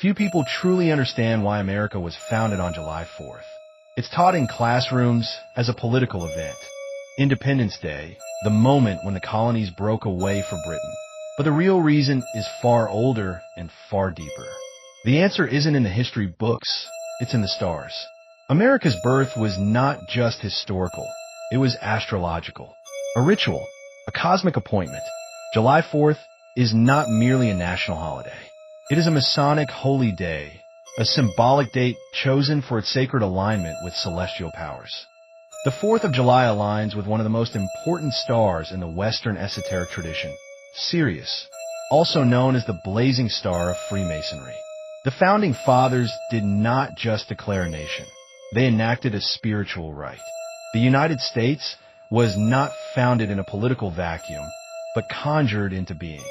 Few people truly understand why America was founded on July 4th. It's taught in classrooms as a political event. Independence Day, the moment when the colonies broke away for Britain. But the real reason is far older and far deeper. The answer isn't in the history books, it's in the stars. America's birth was not just historical, it was astrological. A ritual, a cosmic appointment. July 4th is not merely a national holiday. It is a Masonic holy day, a symbolic date chosen for its sacred alignment with celestial powers. The 4th of July aligns with one of the most important stars in the Western esoteric tradition, Sirius, also known as the Blazing Star of Freemasonry. The Founding Fathers did not just declare a nation. They enacted a spiritual rite. The United States was not founded in a political vacuum, but conjured into being.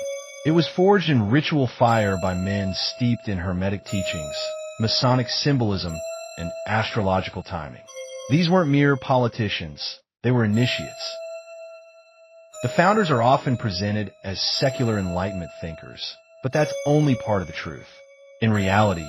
It was forged in ritual fire by men steeped in Hermetic teachings, Masonic symbolism, and astrological timing. These weren't mere politicians, they were initiates. The founders are often presented as secular Enlightenment thinkers, but that's only part of the truth. In reality,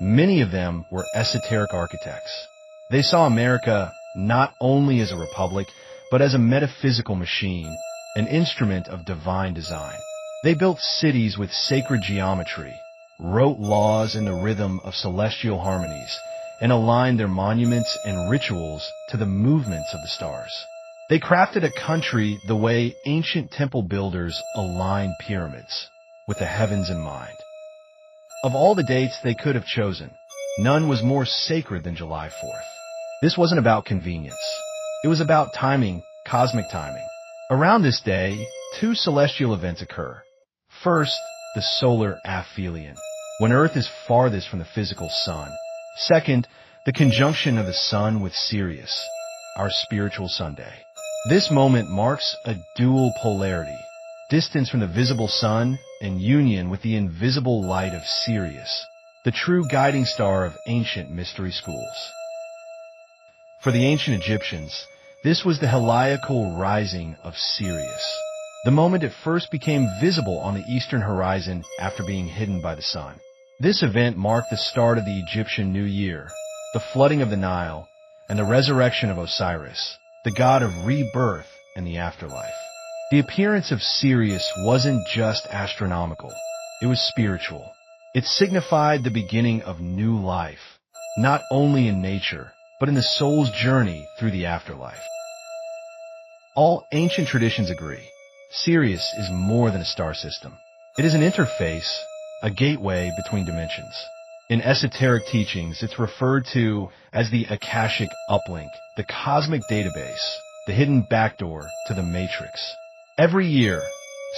many of them were esoteric architects. They saw America not only as a republic, but as a metaphysical machine, an instrument of divine design. They built cities with sacred geometry, wrote laws in the rhythm of celestial harmonies, and aligned their monuments and rituals to the movements of the stars. They crafted a country the way ancient temple builders aligned pyramids, with the heavens in mind. Of all the dates they could have chosen, none was more sacred than July 4th. This wasn't about convenience. It was about timing, cosmic timing. Around this day, two celestial events occur. First, the solar aphelion, when Earth is farthest from the physical sun. Second, the conjunction of the sun with Sirius, our spiritual Sunday. This moment marks a dual polarity, distance from the visible sun and union with the invisible light of Sirius, the true guiding star of ancient mystery schools. For the ancient Egyptians, this was the heliacal rising of Sirius, the moment it first became visible on the eastern horizon after being hidden by the sun. This event marked the start of the Egyptian New Year, the flooding of the Nile, and the resurrection of Osiris, the god of rebirth and the afterlife. The appearance of Sirius wasn't just astronomical, it was spiritual. It signified the beginning of new life, not only in nature, but in the soul's journey through the afterlife. All ancient traditions agree, Sirius is more than a star system. It is an interface, a gateway between dimensions. In esoteric teachings, it's referred to as the Akashic uplink, the cosmic database, the hidden backdoor to the matrix. Every year,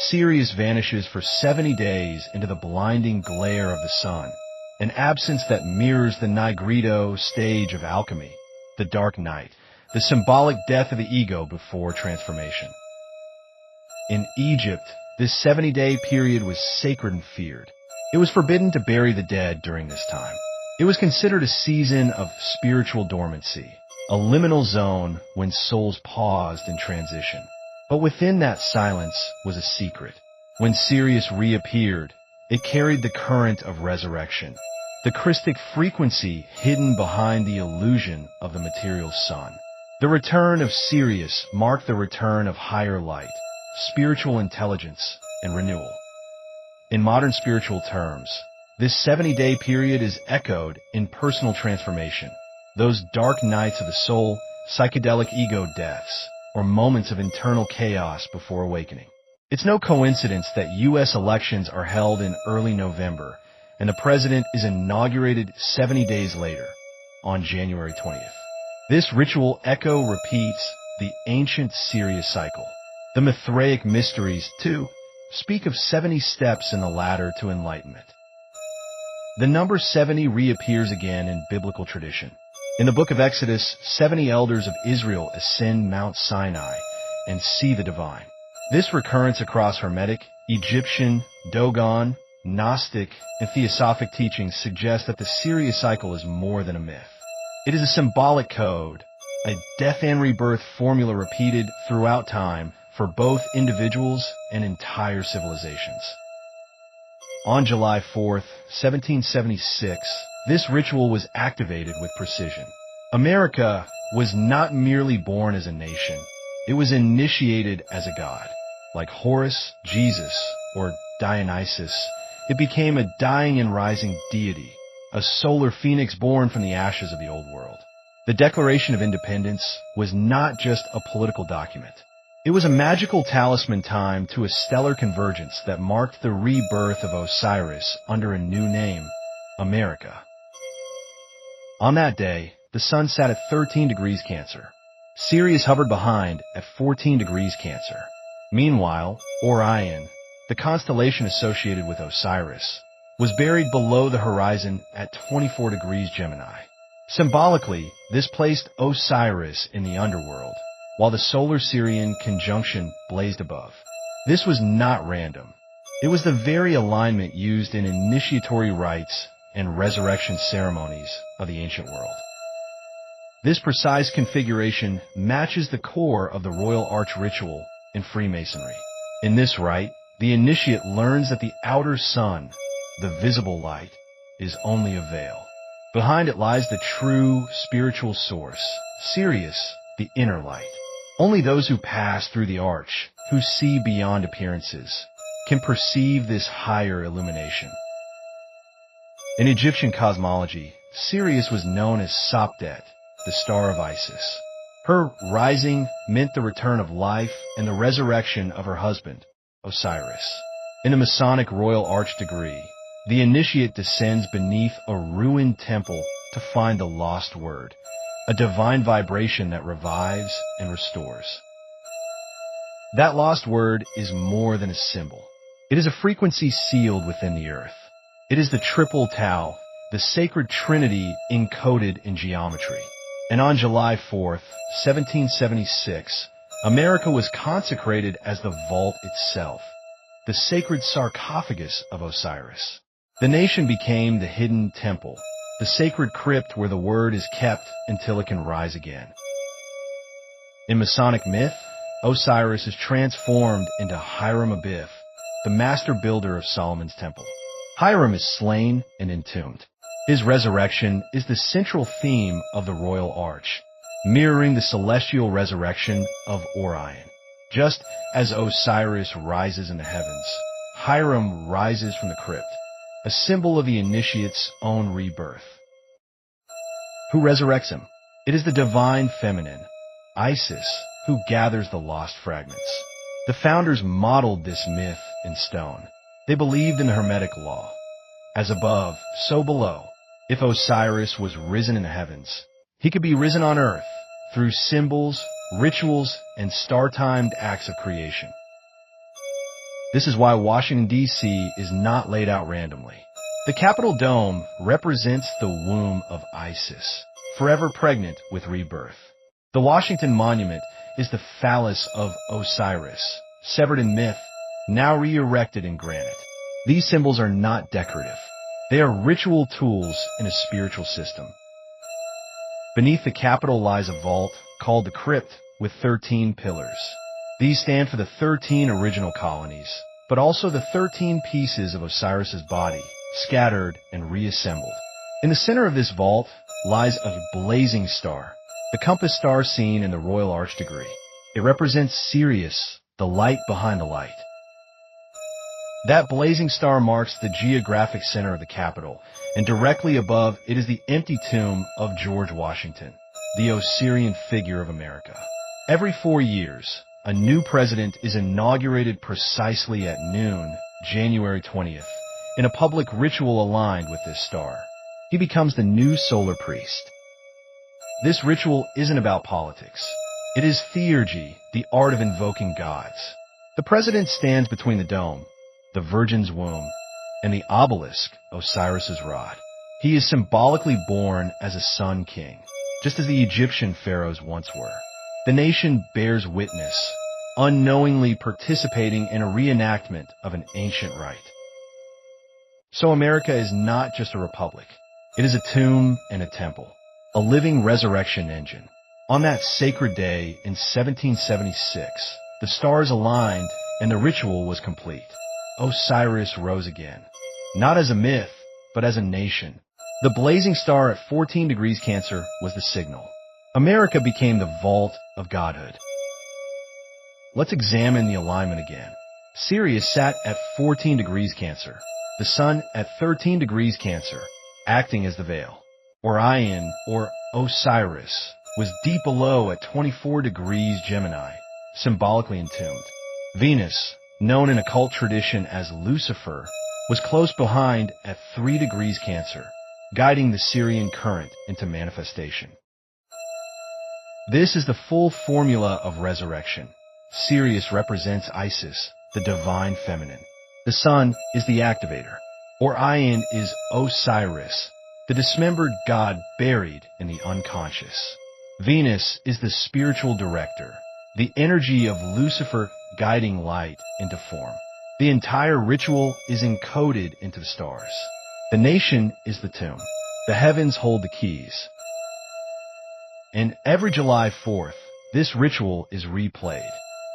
Sirius vanishes for 70 days into the blinding glare of the sun, an absence that mirrors the Nigredo stage of alchemy, the dark night, the symbolic death of the ego before transformation. In Egypt, this 70-day period was sacred and feared. It was forbidden to bury the dead during this time. It was considered a season of spiritual dormancy, a liminal zone when souls paused in transition. But within that silence was a secret. When Sirius reappeared, it carried the current of resurrection, the Christic frequency hidden behind the illusion of the material sun. The return of Sirius marked the return of higher light, spiritual intelligence, and renewal. In modern spiritual terms, this 70-day period is echoed in personal transformation, those dark nights of the soul, psychedelic ego deaths, or moments of internal chaos before awakening. It's no coincidence that U.S. elections are held in early November, and the president is inaugurated 70 days later, on January 20th. This ritual echo repeats the ancient Sirius cycle. The Mithraic mysteries, too, speak of 70 steps in the ladder to enlightenment. The number 70 reappears again in biblical tradition. In the book of Exodus, 70 elders of Israel ascend Mount Sinai and see the divine. This recurrence across Hermetic, Egyptian, Dogon, Gnostic, and Theosophic teachings suggests that the Sirius cycle is more than a myth. It is a symbolic code, a death and rebirth formula repeated throughout time for both individuals and entire civilizations. On July 4th, 1776, this ritual was activated with precision. America was not merely born as a nation, it was initiated as a god. Like Horus, Jesus, or Dionysus, it became a dying and rising deity, a solar phoenix born from the ashes of the old world. The Declaration of Independence was not just a political document. It was a magical talisman timed to a stellar convergence that marked the rebirth of Osiris under a new name, America. On that day, the sun sat at 13 degrees Cancer. Sirius hovered behind at 14 degrees Cancer. Meanwhile, Orion, the constellation associated with Osiris, was buried below the horizon at 24 degrees Gemini. Symbolically, this placed Osiris in the underworld, while the solar Sirian conjunction blazed above. This was not random. It was the very alignment used in initiatory rites and resurrection ceremonies of the ancient world. This precise configuration matches the core of the Royal Arch ritual in Freemasonry. In this rite, the initiate learns that the outer sun, the visible light, is only a veil. Behind it lies the true spiritual source, Sirius, the inner light. Only those who pass through the arch, who see beyond appearances, can perceive this higher illumination. In Egyptian cosmology, Sirius was known as Sopdet, the star of Isis. Her rising meant the return of life and the resurrection of her husband, Osiris. In a Masonic Royal Arch degree, the initiate descends beneath a ruined temple to find the lost word, a divine vibration that revives and restores. That lost word is more than a symbol. It is a frequency sealed within the earth. It is the triple Tau, the sacred trinity encoded in geometry. And on July 4th, 1776, America was consecrated as the vault itself, the sacred sarcophagus of Osiris. The nation became the hidden temple, the sacred crypt where the word is kept until it can rise again. In Masonic myth, Osiris is transformed into Hiram Abiff, the master builder of Solomon's temple. Hiram is slain and entombed. His resurrection is the central theme of the Royal Arch, mirroring the celestial resurrection of Orion. Just as Osiris rises in the heavens, Hiram rises from the crypt, a symbol of the initiate's own rebirth. Who resurrects him? It is the divine feminine, Isis, who gathers the lost fragments. The founders modeled this myth in stone. They believed in the Hermetic law. As above, so below. If Osiris was risen in the heavens, he could be risen on earth through symbols, rituals, and star-timed acts of creation. This is why Washington, D.C. is not laid out randomly. The Capitol Dome represents the womb of Isis, forever pregnant with rebirth. The Washington Monument is the phallus of Osiris, severed in myth, now re-erected in granite. These symbols are not decorative. They are ritual tools in a spiritual system. Beneath the Capitol lies a vault called the Crypt with 13 pillars. These stand for the 13 original colonies, but also the 13 pieces of Osiris's body, scattered and reassembled. In the center of this vault lies a blazing star, the compass star seen in the Royal Arch degree. It represents Sirius, the light behind the light. That blazing star marks the geographic center of the Capitol, and directly above it is the empty tomb of George Washington, the Osirian figure of America. Every 4 years, a new president is inaugurated precisely at noon, January 20th, in a public ritual aligned with this star. He becomes the new solar priest. This ritual isn't about politics. It is theurgy, the art of invoking gods. The president stands between the dome, the Virgin's womb, and the obelisk, Osiris's rod. He is symbolically born as a sun king, just as the Egyptian pharaohs once were. The nation bears witness, unknowingly participating in a reenactment of an ancient rite. So America is not just a republic. It is a tomb and a temple, a living resurrection engine. On that sacred day in 1776, the stars aligned and the ritual was complete. Osiris rose again. not as a myth, but as a nation. The blazing star at 14 degrees Cancer was the signal. America became the vault of godhood. Let's examine the alignment again. Sirius sat at 14 degrees Cancer. The Sun at 13 degrees Cancer, acting as the veil. Orion, or Osiris, was deep below at 24 degrees Gemini, symbolically entombed. Venus, known in occult tradition as Lucifer, was close behind at 3 degrees Cancer, guiding the Sirian current into manifestation. This is the full formula of resurrection. Sirius represents Isis, the divine feminine. The Sun is the activator. Orion is Osiris, the dismembered god buried in the unconscious. Venus is the spiritual director, the energy of Lucifer guiding light into form. The entire ritual is encoded into the stars. The nation is the tomb. The heavens hold the keys. And every July 4th, this ritual is replayed.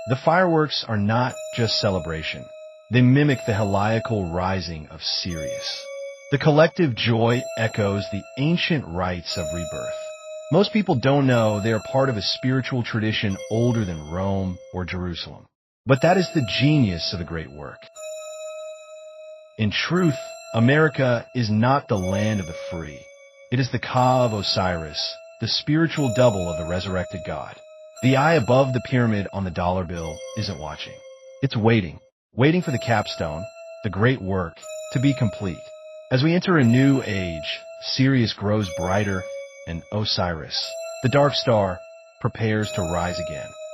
The fireworks are not just celebration. They mimic the heliacal rising of Sirius. The collective joy echoes the ancient rites of rebirth. Most people don't know they are part of a spiritual tradition older than Rome or Jerusalem. But that is the genius of the great work. In truth, America is not the land of the free. It is the Ka of Osiris, the spiritual double of the resurrected God. The eye above the pyramid on the dollar bill isn't watching. It's waiting for the capstone, the great work, to be complete. As we enter a new age, Sirius grows brighter and Osiris, the dark star, prepares to rise again.